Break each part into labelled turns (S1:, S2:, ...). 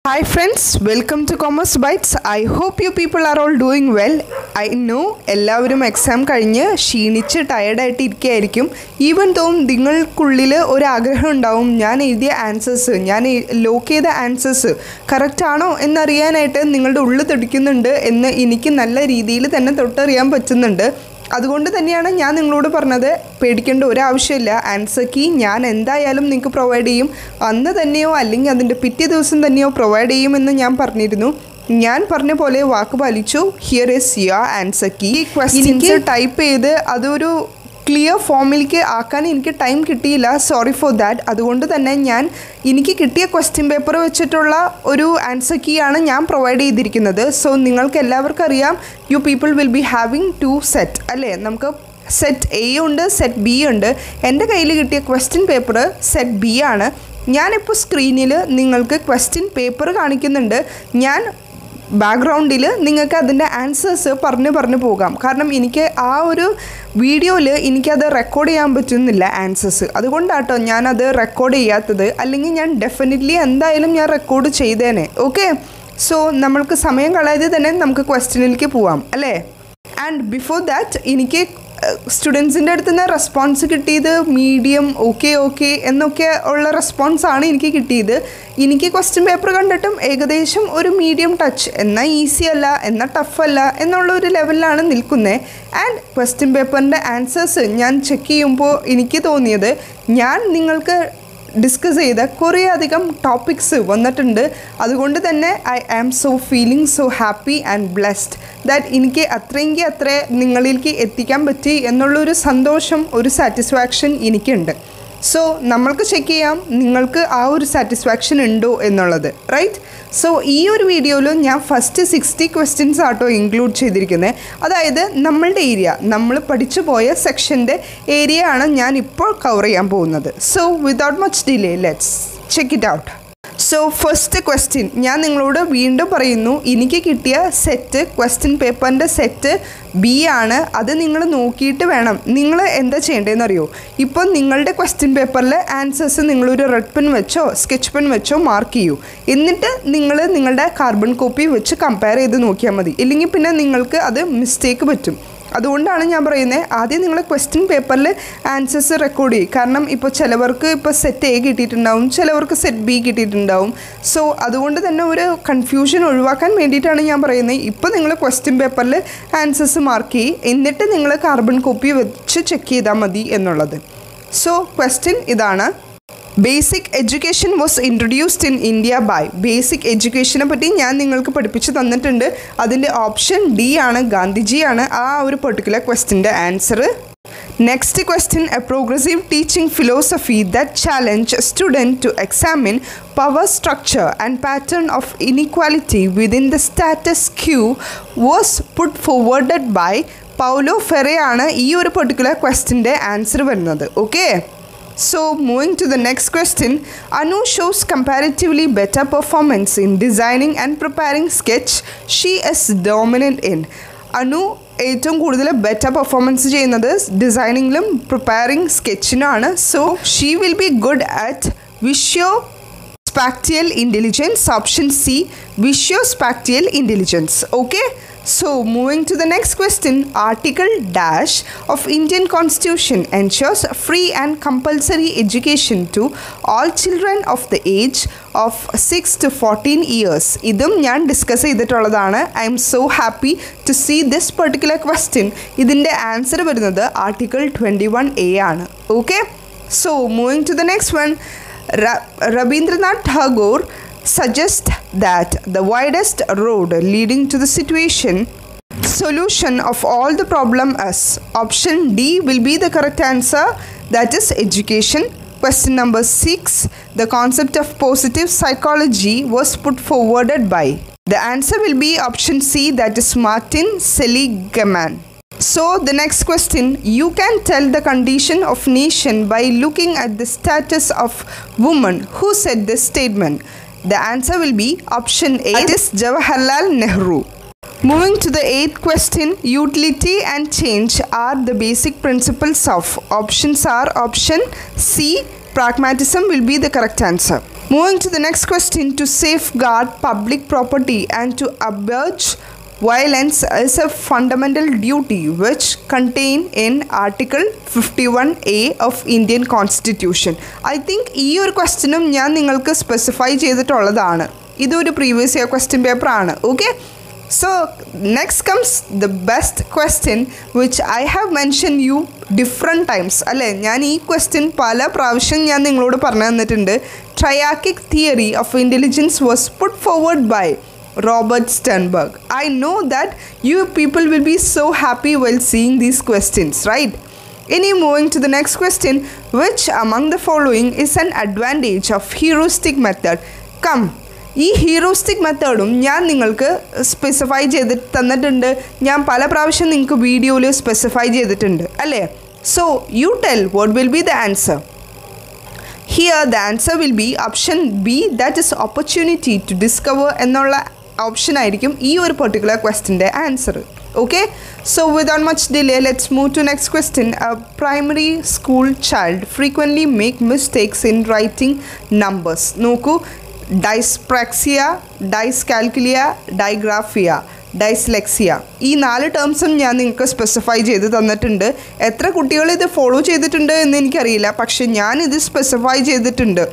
S1: Hi friends, welcome to Commerce Bites. I hope you people are all doing well. I know എല്ലാവരും exam കഴിഞ്ഞ് ക്ഷീണിച്ച് ടയർഡായിട്ട് ഇരിക്കുകയായിരിക്കും. Even തോം നിങ്ങൾക്കുള്ളിൽ ഒരു ആഗ്രഹം ഉണ്ടാവും, ഞാൻ എഴുതിയ ആൻസേഴ്സ്, ഞാൻ ലോക്ക് ചെയ്ത ആൻസേഴ്സ് കറക്റ്റ് ആണോ എന്നറിയാനായിട്ട് നിങ്ങളുടെ ഉള്ളിൽ തുടിക്കുന്നുണ്ട് എന്ന് എനിക്ക് നല്ല രീതിയിൽ തന്നെ തൊട്ടറിയാൻ പറ്റുന്നുണ്ട്. അതുകൊണ്ട് തന്നെയാണ് ഞാൻ നിങ്ങളോട് പറഞ്ഞത്, പേടിക്കേണ്ട ഒരാവശ്യമില്ല. ആൻസർ കീ ഞാൻ എന്തായാലും നിങ്ങൾക്ക് പ്രൊവൈഡ് ചെയ്യും. അന്ന് തന്നെയോ അല്ലെങ്കിൽ അതിൻ്റെ പിറ്റേ ദിവസം തന്നെയോ പ്രൊവൈഡ് ചെയ്യുമെന്ന് ഞാൻ പറഞ്ഞിരുന്നു. ഞാൻ പറഞ്ഞ പോലെ വാക്ക് പാലിച്ചു. Here is your answer key. Questions type ചെയ്ത് അതൊരു ക്ലിയർ ഫോമിലേക്ക് ആക്കാൻ എനിക്ക് ടൈം കിട്ടിയില്ല. Sorry for that. അതുകൊണ്ട് തന്നെ എനിക്ക് കിട്ടിയ ക്വസ്റ്റ്യൻ പേപ്പർ വെച്ചിട്ടുള്ള ഒരു ആൻസർ കീ ആണ് ഞാൻ പ്രൊവൈഡ് ചെയ്തിരിക്കുന്നത്. സോ നിങ്ങൾക്ക് എല്ലാവർക്കും അറിയാം, you people will be having 2 set അല്ലേ. നമുക്ക് സെറ്റ് എ ഉണ്ട്, സെറ്റ് ബി ഉണ്ട്. എൻ്റെ കയ്യിൽ കിട്ടിയ ക്വസ്റ്റ്യൻ പേപ്പർ സെറ്റ് ബി ആണ്. ഞാനിപ്പോൾ സ്ക്രീനിൽ നിങ്ങൾക്ക് ക്വസ്റ്റ്യൻ പേപ്പർ കാണിക്കുന്നുണ്ട്. ഞാൻ ബാക്ക്ഗ്രൗണ്ടിൽ നിങ്ങൾക്ക് അതിൻ്റെ ആൻസേഴ്സ് പറഞ്ഞു പോകാം. കാരണം എനിക്ക് ആ ഒരു വീഡിയോയിൽ എനിക്കത് റെക്കോർഡ് ചെയ്യാൻ പറ്റുന്നില്ല ആൻസേഴ്സ്. അതുകൊണ്ടാട്ടോ ഞാനത് റെക്കോർഡ് ചെയ്യാത്തത്. അല്ലെങ്കിൽ ഞാൻ ഡെഫിനറ്റ്ലി എന്തായാലും ഞാൻ റെക്കോർഡ് ചെയ്തേനെ. ഓക്കെ, സോ നമ്മൾക്ക് സമയം കളയാതെ തന്നെ നമുക്ക് ക്വസ്റ്റ്യനിലേക്ക് പോവാം അല്ലേ. ആൻഡ് ബിഫോർ ദാറ്റ് എനിക്ക് സ്റ്റുഡൻസിൻ്റെ അടുത്ത് നിന്ന് റെസ്പോൺസ് കിട്ടിയത് മീഡിയം, ഓക്കെ എന്നൊക്കെ ഉള്ള റെസ്പോൺസാണ് എനിക്ക് കിട്ടിയത്. എനിക്ക് ക്വസ്റ്റ്യൻ പേപ്പർ കണ്ടിട്ടും ഏകദേശം ഒരു മീഡിയം ടച്ച്, എന്നാൽ ഈസി അല്ല എന്നാൽ ടഫ് അല്ല എന്നുള്ളൊരു ലെവലിലാണ് നിൽക്കുന്നത്. ആൻഡ് ക്വസ്റ്റ്യൻ പേപ്പറിൻ്റെ ആൻസേഴ്സ് ഞാൻ ചെക്ക് ചെയ്യുമ്പോൾ എനിക്ക് തോന്നിയത്, ഞാൻ നിങ്ങൾക്ക് ഡിസ്കസ് ചെയ്ത കുറേ അധികം ടോപ്പിക്സ് വന്നിട്ടുണ്ട്. അതുകൊണ്ട് തന്നെ I am feeling so happy and blessed that എനിക്ക് അത്ര നിങ്ങളിലേക്ക് എത്തിക്കാൻ പറ്റി എന്നുള്ളൊരു സന്തോഷം, ഒരു സാറ്റിസ്ഫാക്ഷൻ എനിക്കുണ്ട്. സോ നമ്മൾക്ക് ചെക്ക് ചെയ്യാം നിങ്ങൾക്ക് ആ ഒരു സാറ്റിസ്ഫാക്ഷൻ ഉണ്ടോ എന്നുള്ളത്, റൈറ്റ്. സോ ഈ ഒരു വീഡിയോയിൽ ഞാൻ ഫസ്റ്റ് 60 ക്വസ്റ്റ്യൻസ് ആട്ടോ ഇൻക്ലൂഡ് ചെയ്തിരിക്കുന്നത്. അതായത് നമ്മളുടെ ഏരിയ, നമ്മൾ പഠിച്ചു പോയ സെക്ഷൻ്റെ ഏരിയ ആണ് ഞാൻ ഇപ്പോൾ കവർ ചെയ്യാൻ പോകുന്നത്. So without much delay let's check it out. So first question ഞാൻ നിങ്ങളോട് വീണ്ടും പറയുന്നു, എനിക്ക് കിട്ടിയ സെറ്റ് ക്വസ്റ്റ്യൻ പേപ്പറിൻ്റെ സെറ്റ് ബി ആണ്. അത് നിങ്ങൾ നോക്കിയിട്ട് വേണം. നിങ്ങൾ എന്താ ചെയ്യേണ്ടതെന്ന് അറിയോ, ഇപ്പോൾ നിങ്ങളുടെ ക്വസ്റ്റ്യൻ പേപ്പറിൽ ആൻസേഴ്സ് നിങ്ങളൊരു റെഡ് പെൻ വെച്ചോ സ്കെച്ച് പെൻ വെച്ചോ മാർക്ക് ചെയ്യൂ. എന്നിട്ട് നിങ്ങളുടെ കാർബൺ കോപ്പി വെച്ച് കമ്പയർ ചെയ്ത് നോക്കിയാൽ മതി. ഇല്ലെങ്കിൽ പിന്നെ നിങ്ങൾക്ക് അത് മിസ്റ്റേക്ക് പറ്റും. അതുകൊണ്ടാണ് ഞാൻ പറയുന്നത്, ആദ്യം നിങ്ങൾ ക്വസ്റ്റ്യൻ പേപ്പറിൽ ആൻസേഴ്സ് റെക്കോർഡ് ചെയ്യും. കാരണം ഇപ്പോൾ ചിലവർക്ക് ഇപ്പോൾ സെറ്റ് എ കിട്ടിയിട്ടുണ്ടാവും, ചിലവർക്ക് സെറ്റ് ബി കിട്ടിയിട്ടുണ്ടാവും. സോ അതുകൊണ്ട് തന്നെ ഒരു കൺഫ്യൂഷൻ ഒഴിവാക്കാൻ വേണ്ടിയിട്ടാണ് ഞാൻ പറയുന്നത്, ഇപ്പോൾ നിങ്ങൾ ക്വസ്റ്റ്യൻ പേപ്പറിൽ ആൻസേഴ്സ് മാർക്ക് ചെയ്യും, എന്നിട്ട് നിങ്ങൾ കാർബൺ കോപ്പി വെച്ച് ചെക്ക് ചെയ്താൽ മതി എന്നുള്ളത്. സോ ക്വസ്റ്റ്യൻ ഇതാണ്, basic education was introduced in India by. Basic എഡ്യൂക്കേഷനെ പറ്റി ഞാൻ നിങ്ങൾക്ക് പഠിപ്പിച്ച് തന്നിട്ടുണ്ട്. അതിൻ്റെ ഓപ്ഷൻ ഡി ആണ്, ഗാന്ധിജിയാണ് ആ ഒരു പെർട്ടിക്കുലർ ക്വസ്റ്റ്യൻ്റെ answer. Next question, a progressive teaching philosophy that challenge student to examine power structure and pattern of inequality within the status quo was put forwarded by Paulo Freire ആണ് ഈ ഒരു particular ക്വസ്റ്റ്യൻ്റെ answer വരുന്നത്. Okay, so moving to the next question, Anu shows comparatively better performance in designing and preparing sketch she is dominant in. Anu ഏറ്റവും കൂടുതൽ better performance ചെയ്യുന്നത് ഡിസൈനിങ്ങിലും preparing സ്കെച്ചിനാണ്. So she will be good at visuospatial intelligence. Option C, visuospatial intelligence. Okay, so moving to the next question, Article dash of Indian Constitution ensures free and compulsory education to all children of the age of 6 to 14 years. ഇതും ഞാൻ discuss ചെയ്തിട്ടുള്ളതാണ്. I am so happy to see this particular question. ഇതിൻ്റെ answer വരുന്നത് article 21A ആണ്. Okay, so moving to the next one, Rabindranath Tagore suggest that the widest road leading to the solution of all the problem is. Option D will be the correct answer, that is education. Question number 6, the concept of positive psychology was put forwarded by. The answer will be option C, that is Martin Seligman. So the next question, you can tell the condition of nation by looking at the status of woman. Who said this statement? The answer will be option A, that is Jawaharlal Nehru. Moving to the 8th question, utility and change are the basic principles of. Options are option C, pragmatism will be the correct answer. Moving to the next question, to safeguard public property and to abolish violence is a fundamental duty which contained in Article 51A of Indian Constitution. I think ഈ ഒരു ക്വസ്റ്റ്യനും ഞാൻ നിങ്ങൾക്ക് specify ചെയ്തിട്ടുള്ളതാണ്. ഇതൊരു previous year question paper ആണ്. Okay, so next comes the best question which I have mentioned you different times. അല്ലേ, ഞാൻ ഈ ക്വസ്റ്റ്യൻ പല പ്രാവശ്യം ഞാൻ നിങ്ങളോട് പറഞ്ഞു തന്നിട്ടുണ്ട്. Triarchic theory of intelligence was put forward by Robert Sternberg. I know that you people will be so happy while seeing these questions, right? Any moving to the next question, which among the following is an advantage of heuristic method? Come, ഈ ഹീറോസ്റ്റിക് മെത്തേഡും ഞാൻ നിങ്ങൾക്ക് specify ചെയ്ത് തന്നിട്ടുണ്ട്. ഞാൻ പല പ്രാവശ്യം നിങ്ങൾക്ക് വീഡിയോയിൽ സ്പെസിഫൈ ചെയ്തിട്ടുണ്ട് അല്ലേ. So you tell what will be the answer. Here the answer will be option B, that is opportunity to discover എന്നുള്ള ഓപ്ഷൻ ആയിരിക്കും ഈ ഒരു പെർട്ടിക്കുലർ ക്വസ്റ്റിൻ്റെ answer. Okay, so without much delay, let's move to next question. A primary school child frequently make mistakes in writing numbers. നോക്കൂ, ഡൈസ്പ്രാക്സിയ, ഡൈസ്കാൽക്കുലിയ, ഡൈഗ്രാഫിയ, ഡൈസ്ലെക്സിയ, ഈ 4 ടേംസും ഞാൻ നിങ്ങൾക്ക് specify ചെയ്ത് തന്നിട്ടുണ്ട്. എത്ര കുട്ടികൾ ഇത് ഫോളോ ചെയ്തിട്ടുണ്ട് എന്ന് എനിക്കറിയില്ല, പക്ഷെ ഞാനിത് സ്പെസിഫൈ ചെയ്തിട്ടുണ്ട്.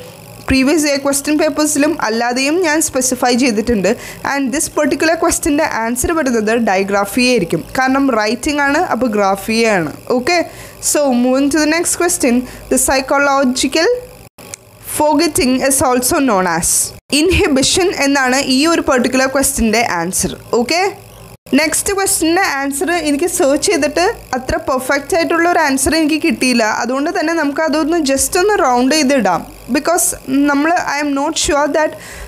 S1: പ്രീവിയസ് ഇയർ ക്വസ്റ്റ്യൻ പേപ്പേഴ്സിലും അല്ലാതെയും ഞാൻ സ്പെസിഫൈ ചെയ്തിട്ടുണ്ട്. ആൻഡ് ദിസ് പെർട്ടിക്കുലർ ക്വസ്റ്റ്യൻ്റെ ആൻസർ വരുന്നത് ഡൈഗ്രാഫിയ ആയിരിക്കും, കാരണം റൈറ്റിംഗ് ആണ്, അപ്പോൾ ഗ്രാഫിയാണ്. Okay, so moving to the next question. The psychological forgetting is also known as inhibition എന്നാണ് ഈ ഒരു പെർട്ടിക്കുലർ ക്വസ്റ്റ്യൻ്റെ ആൻസർ. ഓക്കെ, നെക്സ്റ്റ് ക്വസ്റ്റ്യൻ്റെ ആൻസർ എനിക്ക് സെർച്ച് ചെയ്തിട്ട് അത്ര പെർഫെക്റ്റ് ആയിട്ടുള്ള ഒരു ആൻസർ എനിക്ക് കിട്ടിയില്ല. അതുകൊണ്ട് തന്നെ നമുക്ക് അതൊന്ന് ജസ്റ്റ് ഒന്ന് റൗണ്ട് ചെയ്തിടാം. Because I'm not sure that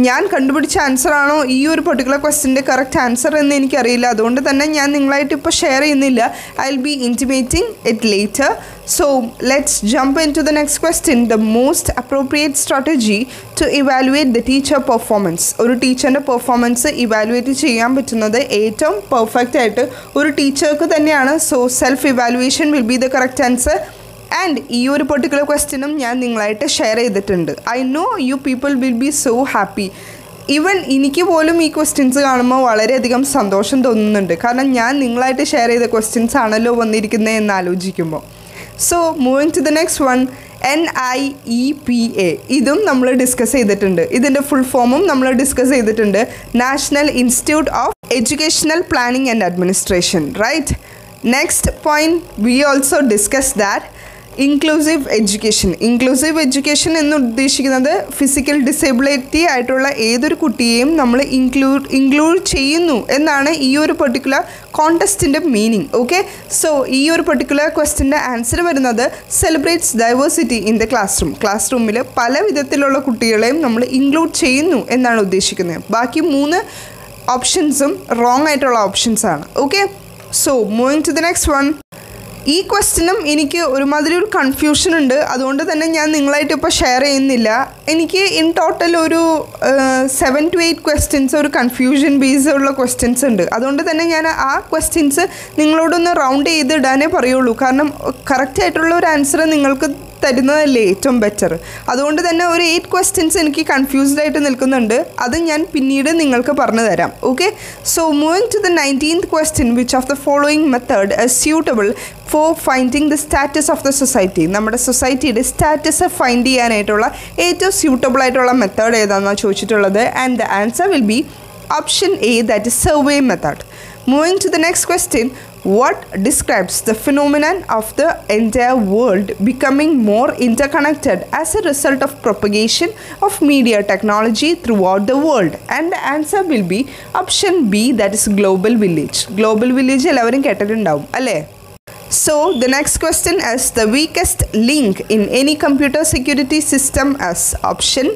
S1: ഞാൻ കണ്ടുപിടിച്ച ആൻസറാണോ ഈ ഒരു പെർട്ടിക്കുലർ ക്വസ്റ്റ്യൻ്റെ കറക്റ്റ് ആൻസർ എന്ന് എനിക്കറിയില്ല. അതുകൊണ്ട് തന്നെ ഞാൻ നിങ്ങളായിട്ട് ഇപ്പോൾ ഷെയർ ചെയ്യുന്നില്ല. I will be intimating it later. So let's jump into the next question. The most appropriate strategy to evaluate the teacher performance. ഒരു ടീച്ചറിൻ്റെ പെർഫോമൻസ് ഇവാലുവേറ്റ് ചെയ്യാൻ പറ്റുന്നത് ഏറ്റവും പെർഫെക്റ്റ് ആയിട്ട് ഒരു ടീച്ചർക്ക് തന്നെയാണ്. So self evaluation will be the correct answer. And ഈ ഒരു പെർട്ടിക്കുലർ ക്വസ്റ്റ്യനും ഞാൻ നിങ്ങളായിട്ട് ഷെയർ ചെയ്തിട്ടുണ്ട്. I know you people will be so happy. Even എനിക്ക് പോലും ഈ ക്വസ്റ്റ്യൻസ് കാണുമ്പോൾ വളരെയധികം സന്തോഷം തോന്നുന്നുണ്ട്, കാരണം ഞാൻ നിങ്ങളായിട്ട് ഷെയർ ചെയ്ത ക്വസ്റ്റ്യൻസ് ആണല്ലോ വന്നിരിക്കുന്നത് എന്ന് ആലോചിക്കുമ്പോൾ. So moving to the next one, NIEPA. ഇതും നമ്മൾ ഡിസ്കസ് ചെയ്തിട്ടുണ്ട്. ഇതിൻ്റെ ഫുൾ ഫോമും നമ്മൾ ഡിസ്കസ് ചെയ്തിട്ടുണ്ട്. National institute of educational planning and administration, right. Next point, we also discuss that inclusive education. Inclusive education എന്ന് ഉദ്ദേശിക്കുന്നത് ഫിസിക്കൽ ഡിസേബിലിറ്റി ആയിട്ടുള്ള ഏതൊരു കുട്ടിയെയും നമ്മൾ ഇൻക്ലൂഡ് ചെയ്യുന്നു എന്നാണ് ഈ ഒരു പെർട്ടിക്കുലർ കോൺടെസ്റ്റിൻ്റെ മീനിങ്. ഓക്കെ, സോ ഈ ഒരു പെർട്ടിക്കുലർ ക്വസ്റ്റ്യൻ്റെ ആൻസർ വരുന്നത് celebrates diversity in the class room. Class റൂമിൽ പല വിധത്തിലുള്ള കുട്ടികളെയും നമ്മൾ ഇൻക്ലൂഡ് ചെയ്യുന്നു എന്നാണ് ഉദ്ദേശിക്കുന്നത്. ബാക്കി 3 ഓപ്ഷൻസും റോങ് ആയിട്ടുള്ള ഓപ്ഷൻസാണ്. Okay, so moving to the next one. ഈ ക്വസ്റ്റ്യനും എനിക്ക് ഒരുമാതിരി ഒരു കൺഫ്യൂഷൻ ഉണ്ട്. അതുകൊണ്ട് തന്നെ ഞാൻ നിങ്ങളായിട്ട് ഇപ്പോൾ ഷെയർ ചെയ്യുന്നില്ല. എനിക്ക് ഇൻ ടോട്ടൽ ഒരു 7 to 8 ക്വസ്റ്റ്യൻസ് ഒരു കൺഫ്യൂഷൻ ബേസ് ഉള്ള ക്വസ്റ്റ്യൻസ് ഉണ്ട്. അതുകൊണ്ട് തന്നെ ഞാൻ ആ ക്വസ്റ്റ്യൻസ് നിങ്ങളോടൊന്ന് റൗണ്ട് ചെയ്തിടാനേ പറയുള്ളൂ, കാരണം കറക്റ്റായിട്ടുള്ള ഒരു ആൻസർ നിങ്ങൾക്ക് തരുന്നതല്ലേ ഏറ്റവും ബെറ്റർ. അതുകൊണ്ട് തന്നെ ഒരു 8 ക്വസ്റ്റ്യൻസ് എനിക്ക് കൺഫ്യൂസ്ഡ് ആയിട്ട് നിൽക്കുന്നുണ്ട്. അത് ഞാൻ പിന്നീട് നിങ്ങൾക്ക് പറഞ്ഞു തരാം. Okay, so moving to the 19th question. Which of the following method is suitable for finding the status of the society. നമ്മുടെ സൊസൈറ്റിയുടെ സ്റ്റാറ്റസ് ഫൈൻഡ് ചെയ്യാനായിട്ടുള്ള ഏറ്റവും സ്യൂട്ടബിൾ ആയിട്ടുള്ള മെത്തേഡ് ഏതാണെന്നാണ് ചോദിച്ചിട്ടുള്ളത്. And the answer will be option A, that is survey method. Moving to the next question, what describes the phenomenon of the entire world becoming more interconnected as a result of propagation of media technology throughout the world? And the answer will be option B, that is global village. Global village എല്ലാവരും കേട്ടിട്ടുണ്ടാവും അല്ലേ. So the next question is the weakest link in any computer security system as option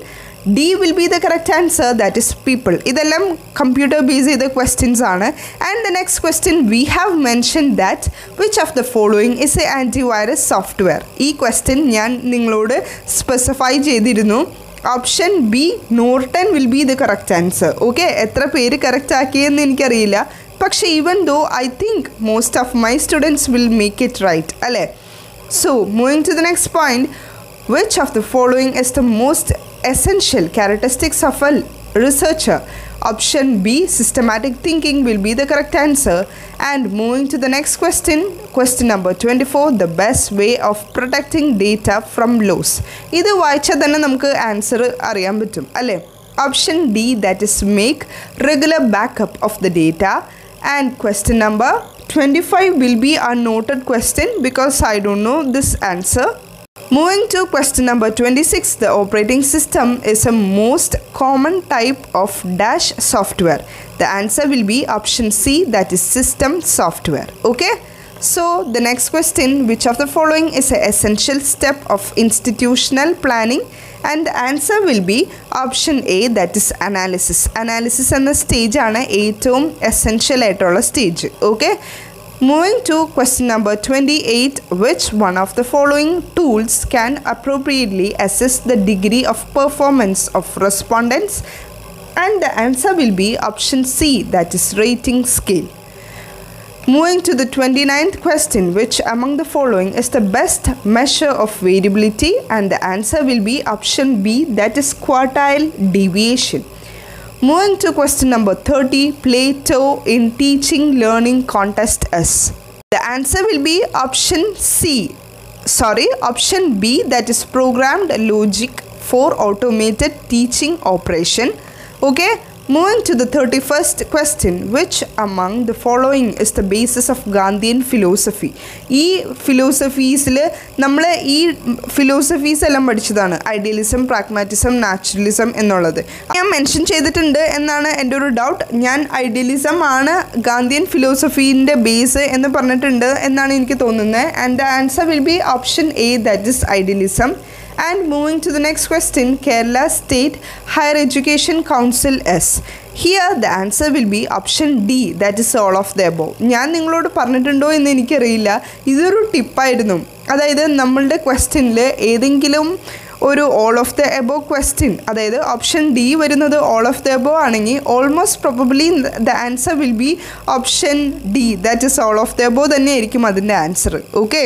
S1: D will be the correct answer, that is people. ഇതെല്ലാം computer base ചെയ്ത questions ആണ്. And the next question, we have mention that which of the following is a antivirus software. ഈ question ഞാൻ നിങ്ങളോട് specify ചെയ്തിരുന്നു. Option B, Norton will be the correct answer. Okay, എത്ര പേര് correct ആക്കിയെന്ന് എനിക്കറിയില്ല, പക്ഷേ even though I think most of my students will make it right അല്ലേ. So moving to the next point, which of the following is the most essential characteristics of a researcher? Option B, systematic thinking will be the correct answer. And moving to the next question, question number 24, the best way of protecting data from loss. ഇത് വായിച്ചാൽ തന്നെ നമുക്ക് answer അറിയാൻ പറ്റും അല്ലേ? Option D, that is make regular backup of the data. And question number 25 will be a noted question because I don't know this answer. Moving to question number 26, the operating system is a most common type of dash software. The answer will be option C, that is system software. Okay? So the next question, which of the following is an essential step of institutional planning? And the answer will be option A, that is analysis. Analysis എന്ന stage ആണ് ഏറ്റവും essential ആയിട്ടുള്ള stage. Okay? Moving to question number 28, which one of the following tools can appropriately assess the degree of performance of respondents? And the answer will be option C, that is rating scale. Moving to the 29th question, which among the following is the best measure of variability? And the answer will be option B, that is quartile deviation. Moving to question number 30, Plato in teaching learning contest is. The answer will be option B, that is programmed logic for automated teaching operation. Okay? Moving to the 31st question, which among the following is the basis of Gandhian philosophy? ഈ ഫിലോസഫീസിൽ നമ്മൾ ഈ philosophies എല്ലാം പഠിച്ചതാണ് idealism, pragmatism, naturalism എന്നുള്ളത്. ഞാൻ mention ചെയ്തിട്ടുണ്ട് എന്നാണ് എൻ്റെ ഒരു ഡൗട്ട്. ഞാൻ ഐഡിയലിസം ആണ് ഗാന്ധിയൻ ഫിലോസഫീൻ്റെ ബേസ് എന്ന് പറഞ്ഞിട്ടുണ്ട് എന്നാണ് എനിക്ക് തോന്നുന്നത്. And the answer will be option A, that is idealism. And moving to the next question, Kerala State Higher Education Council is. Here the answer will be option D, that is all of the above. ഞാൻ നിങ്ങളോട് പറഞ്ഞിട്ടുണ്ടോ എന്ന് എനിക്കറിയില്ല. ഇതൊരു ടിപ്പായിരുന്നു. അതായത് നമ്മളുടെ ക്വസ്റ്റ്യനിൽ ഏതെങ്കിലും ഒരു all of the above question, അതായത് ഓപ്ഷൻ ഡി വരുന്നത് ഓൾ ഓഫ് ദ എബോവ് ആണെങ്കിൽ almost probably the answer will be option D, that is all of the above തന്നെ ആയിരിക്കും അതിൻ്റെ ആൻസർ. ഓക്കെ?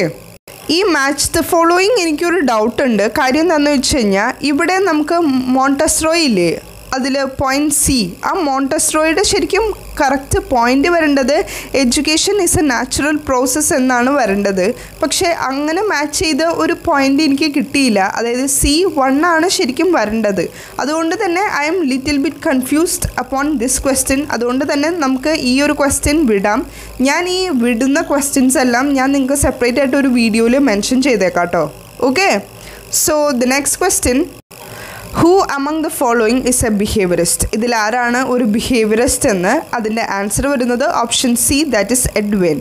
S1: ഈ മാച്ച് ദ ഫോളോയിങ് എനിക്കൊരു ഡൗട്ട് ഉണ്ട്. കാര്യം എന്താണെന്ന് വെച്ച് കഴിഞ്ഞാൽ ഇവിടെ നമുക്ക് മോണ്ടസ്റോയി ഇല്ലേ, അതിൽ പോയിൻറ്റ് സി, ആ മോണ്ടസ്റോയുടെ ശരിക്കും കറക്റ്റ് പോയിൻ്റ് വരേണ്ടത് education is A natural process എന്നാണ് വരേണ്ടത്. പക്ഷേ അങ്ങനെ മാച്ച് ചെയ്ത ഒരു പോയിൻ്റ് എനിക്ക് കിട്ടിയില്ല. അതായത് C1 ആണ് ശരിക്കും വരേണ്ടത്. അതുകൊണ്ട് തന്നെ I M little bit confused upon this question. അതുകൊണ്ട് തന്നെ നമുക്ക് ഈ ഒരു ക്വസ്റ്റ്യൻ വിടാം. ഞാൻ ഈ വിടുന്ന ക്വസ്റ്റ്യൻസ് എല്ലാം ഞാൻ നിങ്ങൾക്ക് സെപ്പറേറ്റ് ആയിട്ട് ഒരു വീഡിയോയിൽ മെൻഷൻ ചെയ്തേക്കാം കേട്ടോ. Okay? So the next question, who among the following is a behaviorist? ഇതിൽ ആരാണ് ഒരു ബിഹേവിയറിസ്റ്റ് എന്ന്? അതിൻ്റെ ആൻസർ വരുന്നത് option C, that is Edwin.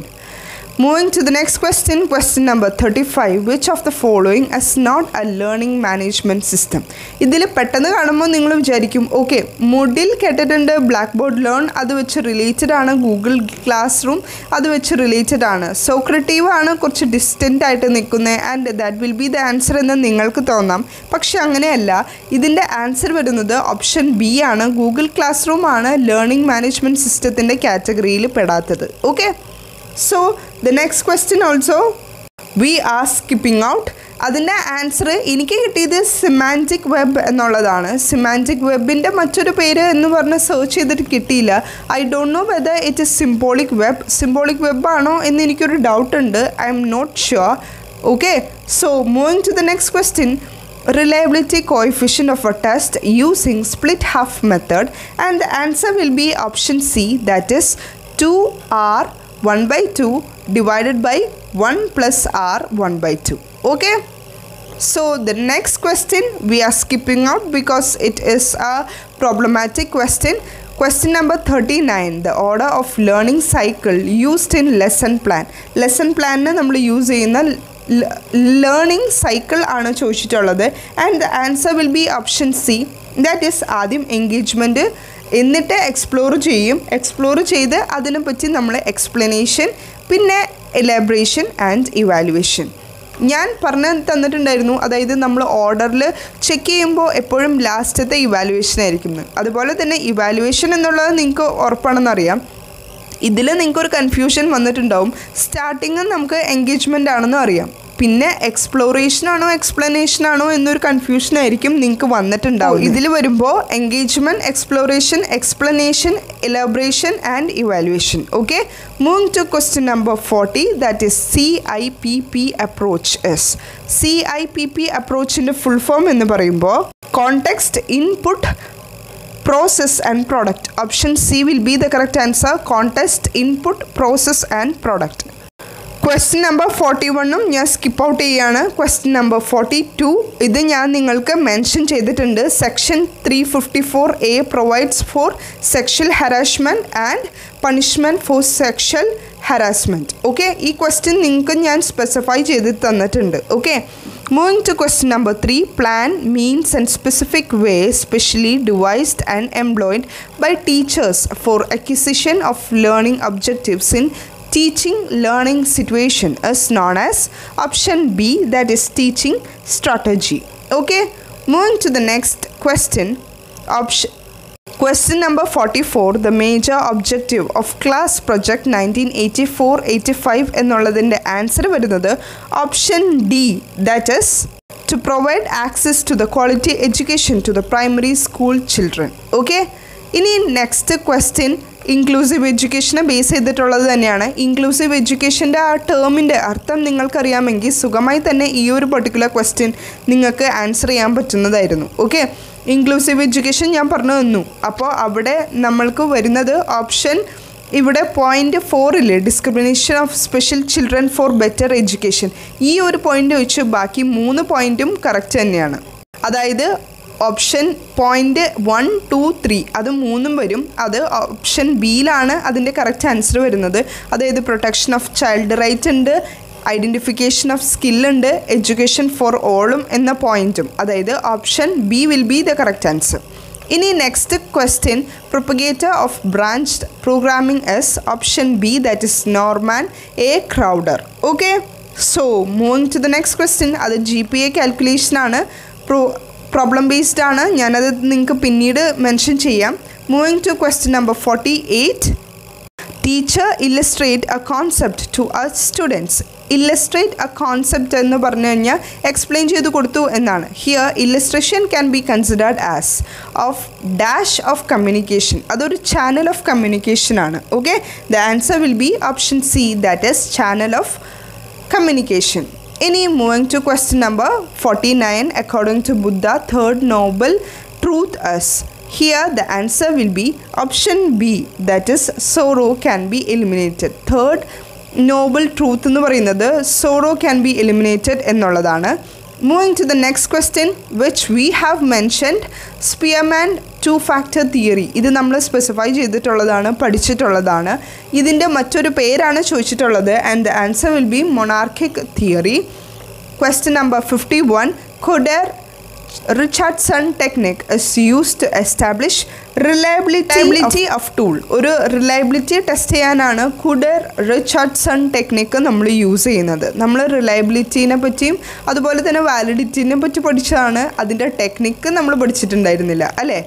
S1: Moving to the next question, question number 35, which of the following is not a learning management system? ഇതിൽ പെട്ടെന്ന് കാണുമ്പോൾ നിങ്ങൾ വിചാരിക്കും ഓക്കെ മുഡിൽ കേട്ടിട്ടുണ്ട്, ബ്ലാക്ക് ബോർഡ് ലേൺ അത് വെച്ച് റിലേറ്റഡ് ആണ്, ഗൂഗിൾ ക്ലാസ് റൂം അത് വെച്ച് റിലേറ്റഡ് ആണ്, സോക്രട്ടീവ് ആണ് കുറച്ച് ഡിസ്റ്റൻ്റ് ആയിട്ട് നിൽക്കുന്നത്, and that will be the answer എന്ന് നിങ്ങൾക്ക് തോന്നാം. പക്ഷെ അങ്ങനെയല്ല. ഇതിൻ്റെ ആൻസർ വരുന്നത് ഓപ്ഷൻ ബി ആണ്. ഗൂഗിൾ ക്ലാസ് റൂം ആണ് ലേണിംഗ് മാനേജ്മെൻറ്റ് സിസ്റ്റത്തിൻ്റെ കാറ്റഗറിയിൽ പെടാത്തത്. Okay? So the next question also we are skipping out. അതിൻ്റെ ആൻസർ എനിക്ക് കിട്ടിയത് സിമാൻറ്റിക് വെബ് എന്നുള്ളതാണ്. സിമാൻറ്റിക് വെബിൻ്റെ മറ്റൊരു പേര് എന്ന് പറഞ്ഞ് സെർച്ച് ചെയ്തിട്ട് കിട്ടിയില്ല. I don't know whether it is symbolic web. Symbolic web ആണോ എന്ന് എനിക്കൊരു ഡൗട്ട് ഉണ്ട്. I'm not sure. Okay? So moving to the next question, reliability coefficient of a test using split half method, and the answer will be option C, that is 2R 1/2 divided by 1 plus R 1/2. Okay? So the next question we are skipping out because it is a problematic question. Question number 39, the order of learning cycle used in lesson plan. Lesson plan നമ്മൾ use ചെയ്യുന്ന learning cycle ആണ് ചോദിച്ചിട്ടുള്ളത്. And the answer will be option C, that is ആദ്യം engagement, എന്നിട്ട് explore ചെയ്ത് അതിനെപ്പറ്റി നമ്മൾ explanation, പിന്നെ എലാബറേഷൻ ആൻഡ് ഇവാലുവേഷൻ. ഞാൻ പറഞ്ഞു തന്നിട്ടുണ്ടായിരുന്നു, അതായത് നമ്മൾ ഓർഡറിൽ ചെക്ക് ചെയ്യുമ്പോൾ എപ്പോഴും ലാസ്റ്റത്തെ ഇവാലുവേഷൻ ആയിരിക്കും. അതുപോലെ തന്നെ ഇവാലുവേഷൻ എന്നുള്ളത് നിങ്ങൾക്ക് ഉറപ്പാണെന്നറിയാം. ഇതിൽ നിങ്ങൾക്കൊരു കൺഫ്യൂഷൻ വന്നിട്ടുണ്ടാവും. സ്റ്റാർട്ടിങ് നമുക്ക് എൻഗേജ്മെൻ്റ് ആണെന്നും അറിയാം. പിന്നെ എക്സ്പ്ലോറേഷൻ ആണോ എക്സ്പ്ലനേഷൻ ആണോ എന്നൊരു കൺഫ്യൂഷൻ ആയിരിക്കും നിങ്ങൾക്ക് വന്നിട്ടുണ്ടാവും. ഇതിൽ വരുമ്പോൾ engagement, exploration, explanation, elaboration and evaluation. Okay, moving to question number 40, that is CIPP approach. CIPP അപ്രോച്ചിൻ്റെ ഫുൾ ഫോം എന്ന് പറയുമ്പോൾ context, input, process and product. Option C will be the correct answer. Context, input, process and product. Question number 41 ഞാൻ skip out ചെയ്യാണ്. Question number 42 ഇത് ഞാൻ നിങ്ങൾക്ക് mention ചെയ്തിട്ടുണ്ട്. Section 354A provides for sexual harassment and punishment for sexual harassment. Okay, ഈ question നിങ്ങൾക്ക് ഞാൻ specify ചെയ്ത് തന്നിട്ടുണ്ട്. Okay, moving to question number 3, plan, means and specific way specially devised and employed by teachers for acquisition of learning objectives in teaching learning situation is known as option B, that is teaching strategy. Okay, moving to the next question. Question number 44, the major objective of class project 1984-85 എന്നുള്ളതിൻ്റെ answer വരുന്നത് option D, that is to provide access to the quality education to the primary school children. Okay, ഇനി next question inclusive എഡ്യൂക്കേഷനെ base ചെയ്തിട്ടുള്ളത് തന്നെയാണ്. Inclusive എഡ്യൂക്കേഷൻ്റെ ആ ടേമിൻ്റെ അർത്ഥം നിങ്ങൾക്കറിയാമെങ്കിൽ സുഖമായി തന്നെ ഈ ഒരു പർട്ടിക്കുലർ ക്വസ്റ്റ്യൻ നിങ്ങൾക്ക് ആൻസർ ചെയ്യാൻ പറ്റുന്നതായിരുന്നു. ഓക്കെ, ഇൻക്ലൂസീവ് എഡ്യൂക്കേഷൻ ഞാൻ പറഞ്ഞു തന്നു. അപ്പോൾ അവിടെ നമ്മൾക്ക് വരുന്നത് ഓപ്ഷൻ ഇവിടെ point 4 discrimination of special children four better education, ഈ ഒരു പോയിൻ്റ് വെച്ച് ബാക്കി 3 പോയിൻറ്റും കറക്റ്റ് തന്നെയാണ്. അതായത് ഓപ്ഷൻ പോയിൻ്റ് 1, 2, 3 അത് 3 വരും. അത് ഓപ്ഷൻ ബിയിലാണ് അതിൻ്റെ കറക്റ്റ് ആൻസർ വരുന്നത്. അതായത് പ്രൊട്ടക്ഷൻ ഓഫ് ചൈൽഡ് റൈറ്റ് ഉണ്ട്, ഐഡൻറ്റിഫിക്കേഷൻ ഓഫ് സ്കില്ലുണ്ട്, എഡ്യൂക്കേഷൻ ഫോർ ഓളും എന്ന പോയിൻറ്റും. അതായത് option B will be the correct answer. ഇനി next question, propagator of branched programming is option B, that is Norman A Crowder. Okay, so moving to the next question. അത് GPA കാൽക്കുലേഷനാണ്, problem based ആണ്. ഞാനത് നിങ്ങൾക്ക് പിന്നീട് mention ചെയ്യാം. Moving to question number 48, teacher illustrate a concept to our students. Illustrate a concept എന്ന് പറഞ്ഞു കഴിഞ്ഞാൽ എക്സ്പ്ലെയിൻ ചെയ്ത് കൊടുത്തു എന്നാണ്. Here illustration can be considered as of dash of communication. അതൊരു ചാനൽ ഓഫ് കമ്മ്യൂണിക്കേഷൻ ആണ്. Okay, the answer will be option C, that is channel of communication. ഇനി moving to question number 49, according to Buddha third noble truth is. Here the answer will be option B, that is sorrow can be eliminated. Third noble truth എന്ന് പറയുന്നത് sorrow can be eliminated എന്നുള്ളതാണ്. Moving to the next question, which we have mentioned, Spearman two-factor theory. ഇത് നമ്മൾ specify ചെയ്തിട്ടുള്ളതാണ്, പഠിച്ചിട്ടുള്ളതാണ്. ഇതിൻ്റെ മറ്റൊരു പേരാണ് ചോദിച്ചിട്ടുള്ളത്. And the answer will be monarchic theory. Question number 51, Richardson technique is used to establish reliability of tool. ഒരു reliability test ചെയ്യാനാണ് Richardson technique നമ്മൾ യൂസ് ചെയ്യുന്നത്. നമ്മൾ റിലയബിലിറ്റീനെ പറ്റിയും അതുപോലെ തന്നെ വാലിഡിറ്റീനെ പറ്റി പഠിച്ചതാണ്. അതിൻ്റെ ടെക്നിക്ക് നമ്മൾ പഠിച്ചിട്ടുണ്ടായിരുന്നില്ല അല്ലേ.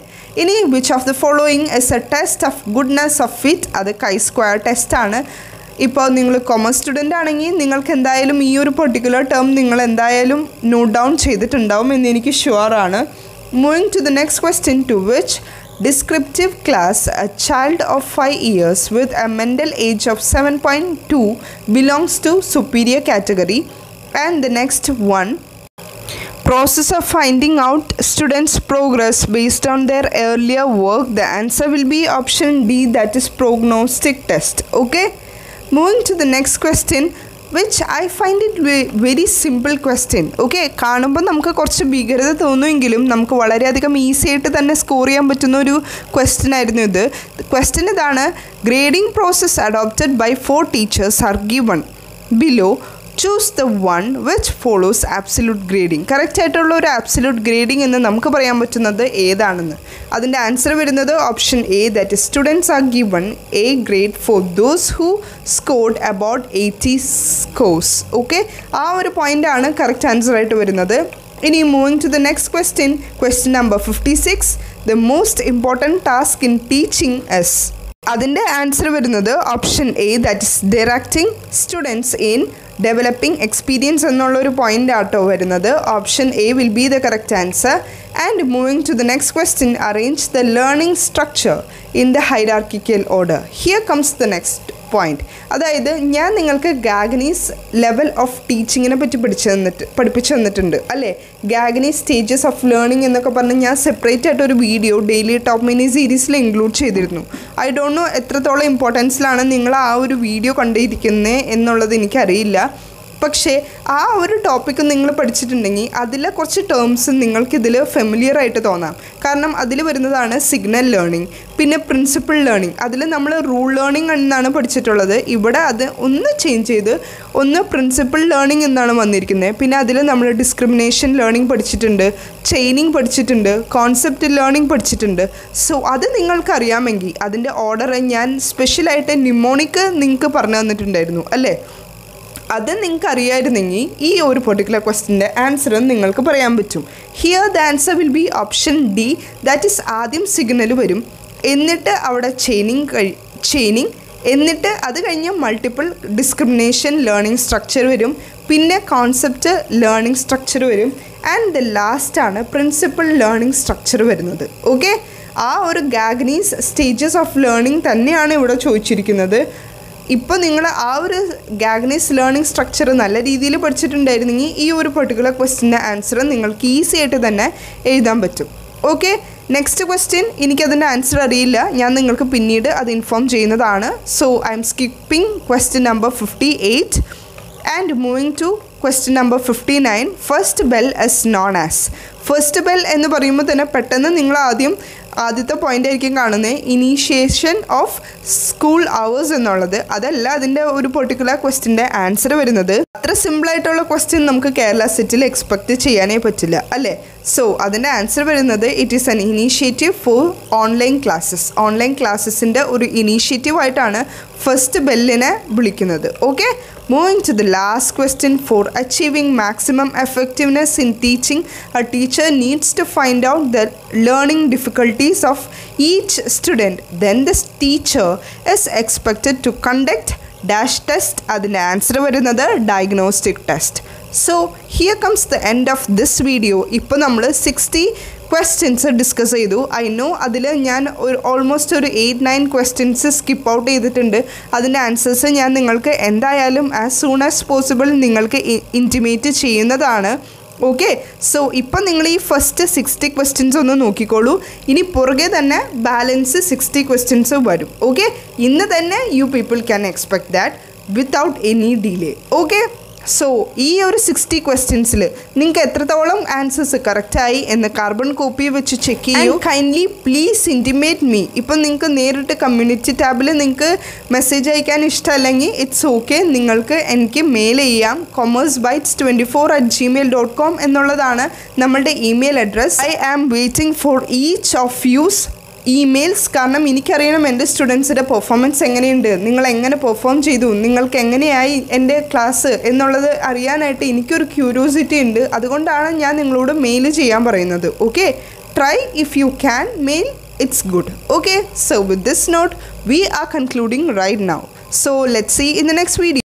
S1: ഇനി which of the following is A test of goodness of fit. അത് chi-square ടെസ്റ്റാണ്. ഇപ്പോൾ നിങ്ങൾ കൊമേഴ്സ് സ്റ്റുഡൻ്റ് ആണെങ്കിൽ നിങ്ങൾക്ക് എന്തായാലും ഈ ഒരു പെർട്ടിക്കുലർ ടേം നിങ്ങൾ എന്തായാലും നോട്ട് ഡൗൺ ചെയ്തിട്ടുണ്ടാവും എന്ന് എനിക്ക് ഷുവറാണ്. Moving to the next question, to which descriptive class a child of 5 years with a mental age of 7.2 belongs to superior category. And the next one, process of finding out students' progress based on their earlier work. The answer will be option D, that is prognostic test. Okay, moving to the next question, which I find it very simple question. Okay, കാണുമ്പോൾ നമുക്ക് കുറച്ച് ഭീകരത തോന്നുമെങ്കിലും നമുക്ക് വളരെയധികം easy ആയിട്ട് തന്നെ score ചെയ്യാൻ പറ്റുന്ന ഒരു ക്വസ്റ്റ്യൻ ആയിരുന്നു ഇത്. ക്വസ്റ്റ്യൻ ഇതാണ്, grading process adopted by 4 teachers are given below. Choose the one which follows absolute grading. Correct ആയിട്ടുള്ള ഒരു ആബ്സല്യൂട്ട് ഗ്രേഡിംഗ് എന്ന് നമുക്ക് പറയാൻ പറ്റുന്നത് ഏതാണെന്ന്. അതിൻ്റെ ആൻസർ വരുന്നത് option A, that is students are given a grade for those who scored about 80 scores. Okay, ആ ഒരു പോയിൻ്റാണ് കറക്റ്റ് ആൻസർ ആയിട്ട് വരുന്നത്. ഇനി moving to the next question, question number 56, the most important task in teaching അതിൻ്റെ answer വരുന്നത് option A, that is directing students in developing experience എന്നുള്ളൊരു point ആട്ടോ വരുന്നത്. Option A will be the correct answer. And moving to the next question, arrange the learning structure in the hierarchical order. Here comes the next point. അതായത് ഞാൻ നിങ്ങൾക്ക് ഗാഗനീസ് level of ടീച്ചിങ്ങിനെ പറ്റി പഠിപ്പിച്ചു തന്നിട്ടുണ്ട് അല്ലേ. ഗാഗനീസ് സ്റ്റേജസ് ഓഫ് ലേണിംഗ് എന്നൊക്കെ പറഞ്ഞ് ഞാൻ സെപ്പറേറ്റ് ആയിട്ട് ഒരു വീഡിയോ ഡെയിലി ടോപ്പ് മിനി സീരീസിൽ ഇൻക്ലൂഡ് ചെയ്തിരുന്നു. ഐ ഡോണ്ട് നോ എത്രത്തോളം ഇമ്പോർട്ടൻസിലാണ് നിങ്ങൾ ആ ഒരു വീഡിയോ കണ്ടിരിക്കുന്നത് എന്നുള്ളത് എനിക്കറിയില്ല. പക്ഷേ ആ ഒരു ടോപ്പിക്ക് നിങ്ങൾ പഠിച്ചിട്ടുണ്ടെങ്കിൽ അതിലെ കുറച്ച് ടേംസ് നിങ്ങൾക്കിതിൽ ഫെമിലിയർ ആയിട്ട് തോന്നാം. കാരണം അതിൽ വരുന്നതാണ് സിഗ്നൽ ലേണിംഗ്, പിന്നെ പ്രിൻസിപ്പിൾ ലേണിംഗ്. അതിൽ നമ്മൾ റൂൾ ലേണിംഗ് എന്നാണ് പഠിച്ചിട്ടുള്ളത്. ഇവിടെ അത് ഒന്ന് ചേഞ്ച് ചെയ്ത് ഒന്ന് പ്രിൻസിപ്പിൾ ലേണിംഗ് എന്നാണ് വന്നിരിക്കുന്നത്. പിന്നെ അതിൽ നമ്മൾ ഡിസ്ക്രിമിനേഷൻ ലേണിംഗ് പഠിച്ചിട്ടുണ്ട്, ചെയിനിങ് പഠിച്ചിട്ടുണ്ട്, കോൺസെപ്റ്റ് ലേണിംഗ് പഠിച്ചിട്ടുണ്ട്. സോ അത് നിങ്ങൾക്കറിയാമെങ്കിൽ അതിൻ്റെ ഓർഡർ ഞാൻ സ്പെഷ്യലായിട്ട് നിമോണിക്ക് നിങ്ങൾക്ക് പറഞ്ഞു തന്നിട്ടുണ്ടായിരുന്നു അല്ലേ. അത് നിങ്ങൾക്ക് അറിയായിരുന്നെങ്കിൽ ഈ ഒരു പെർട്ടിക്കുലർ ക്വസ്റ്റ്യൻ്റെ ആൻസർ നിങ്ങൾക്ക് പറയാൻ പറ്റും. Here the answer will be option D. That is ആദ്യം സിഗ്നൽ വരും, എന്നിട്ട് അവിടെ ചെയിനിങ്, എന്നിട്ട് അത് കഴിഞ്ഞ് മൾട്ടിപ്പിൾ ഡിസ്ക്രിമിനേഷൻ ലേണിംഗ് സ്ട്രക്ചർ വരും, പിന്നെ കോൺസെപ്റ്റ് ലേണിംഗ് സ്ട്രക്ചർ വരും, ആൻഡ് ദ ലാസ്റ്റാണ് പ്രിൻസിപ്പിൾ ലേണിംഗ് സ്ട്രക്ചർ വരുന്നത്. ഓക്കെ, ആ ഒരു ഗാഗനീസ് സ്റ്റേജസ് ഓഫ് ലേണിംഗ് തന്നെയാണ് ഇവിടെ ചോദിച്ചിരിക്കുന്നത്. ഇപ്പോൾ നിങ്ങൾ ആ ഒരു ഗാഗനീസ് ലേണിംഗ് സ്ട്രക്ചർ നല്ല രീതിയിൽ പഠിച്ചിട്ടുണ്ടായിരുന്നെങ്കിൽ ഈ ഒരു പെർട്ടിക്കുലർ ക്വസ്റ്റ്യൻ്റെ ആൻസർ നിങ്ങൾക്ക് ഈസി ആയിട്ട് തന്നെ എഴുതാൻ പറ്റും. ഓക്കെ, നെക്സ്റ്റ് ക്വസ്റ്റ്യൻ എനിക്കതിൻ്റെ ആൻസർ അറിയില്ല, ഞാൻ നിങ്ങൾക്ക് പിന്നീട് അത് ഇൻഫോം ചെയ്യുന്നതാണ്. So I'm skipping question number 58 and moving to question number 59. First bell is known as. First bell എന്ന് പറയുമ്പോൾ തന്നെ പെട്ടെന്ന് നിങ്ങൾ ആദ്യത്തെ പോയിൻ്റ് ആയിരിക്കും കാണുന്നത് ഇനീഷ്യേഷൻ ഓഫ് സ്കൂൾ അവേഴ്സ് എന്നുള്ളത്. അതല്ല അതിൻ്റെ ഒരു പെർട്ടിക്കുലർ ക്വസ്റ്റ്യൻ്റെ ആൻസർ വരുന്നത്. അത്ര സിമ്പിളായിട്ടുള്ള ക്വസ്റ്റ്യൻ നമുക്ക് കേരള സെറ്റിൽ എക്സ്പെക്റ്റ് ചെയ്യാനേ പറ്റില്ല അല്ലേ. സോ അതിൻ്റെ ആൻസർ വരുന്നത് it is an initiative for online classes. Online ക്ലാസ്സസിൻ്റെ ഒരു ഇനീഷ്യേറ്റീവായിട്ടാണ് ഫസ്റ്റ് ബെല്ലിനെ വിളിക്കുന്നത്. Okay, moving to the last question. For achieving maximum effectiveness in teaching, a teacher needs to find out the learning difficulties of each student. Then the teacher is expected to conduct dash test. അതിൻ്റെ answer വരുന്നത് diagnostic test. So here comes the end of this video. ഇപ്പോൾ നമ്മൾ 60 questions discuss ചെയ്തു. I know അതിൽ ഞാൻ almost ഒരു 8-9 questions skip out ചെയ്തിട്ടുണ്ട്. അതിൻ്റെ ആൻസേഴ്സ് ഞാൻ നിങ്ങൾക്ക് എന്തായാലും ആസ് സൂൺ ആസ് പോസിബിൾ നിങ്ങൾക്ക് ഇൻറ്റിമേറ്റ് ചെയ്യുന്നതാണ്. ഓക്കെ, സോ ഇപ്പം നിങ്ങൾ ഈ ഫസ്റ്റ് 60 ക്വസ്റ്റ്യൻസ് ഒന്ന് നോക്കിക്കോളൂ. ഇനി പുറകെ തന്നെ ബാലൻസ് 60 ക്വസ്റ്റ്യൻസ് വരും. ഓക്കെ, ഇന്ന് തന്നെ you people can expect that without any delay. Okay, so ഈ ഒരു 60 ക്വസ്റ്റ്യൻസിൽ നിങ്ങൾക്ക് എത്രത്തോളം ആൻസേഴ്സ് കറക്റ്റായി എന്ന് കാർബൺ കോപ്പി വെച്ച് ചെക്ക് ചെയ്യൂ. Kindly please intimate me. ഇപ്പം നിങ്ങൾക്ക് നേരിട്ട് കമ്മ്യൂണിറ്റി ടാബിൽ നിങ്ങൾക്ക് മെസ്സേജ് അയക്കാൻ ഇഷ്ടമല്ലെങ്കിൽ ഇറ്റ്സ് ഓക്കെ, നിങ്ങൾക്ക് എനിക്ക് മെയിൽ ചെയ്യാം. commercebytes24@gmail.com എന്നുള്ളതാണ് നമ്മളുടെ email address. I am waiting for each of use emails. കാരണം എനിക്കറിയണം എൻ്റെ സ്റ്റുഡൻസിൻ്റെ പെർഫോമൻസ് എങ്ങനെയുണ്ട്, നിങ്ങൾ എങ്ങനെ പെർഫോം ചെയ്തു, നിങ്ങൾക്ക് എങ്ങനെയായി എൻ്റെ ക്ലാസ് എന്നുള്ളത് അറിയാനായിട്ട് എനിക്കൊരു ക്യൂരിയോസിറ്റി ഉണ്ട്. അതുകൊണ്ടാണ് ഞാൻ നിങ്ങളോട് മെയിൽ ചെയ്യാൻ പറയുന്നത്. Okay, try if you can mail, it's good. Okay, so with this note we are concluding right now. So let's see in the next video.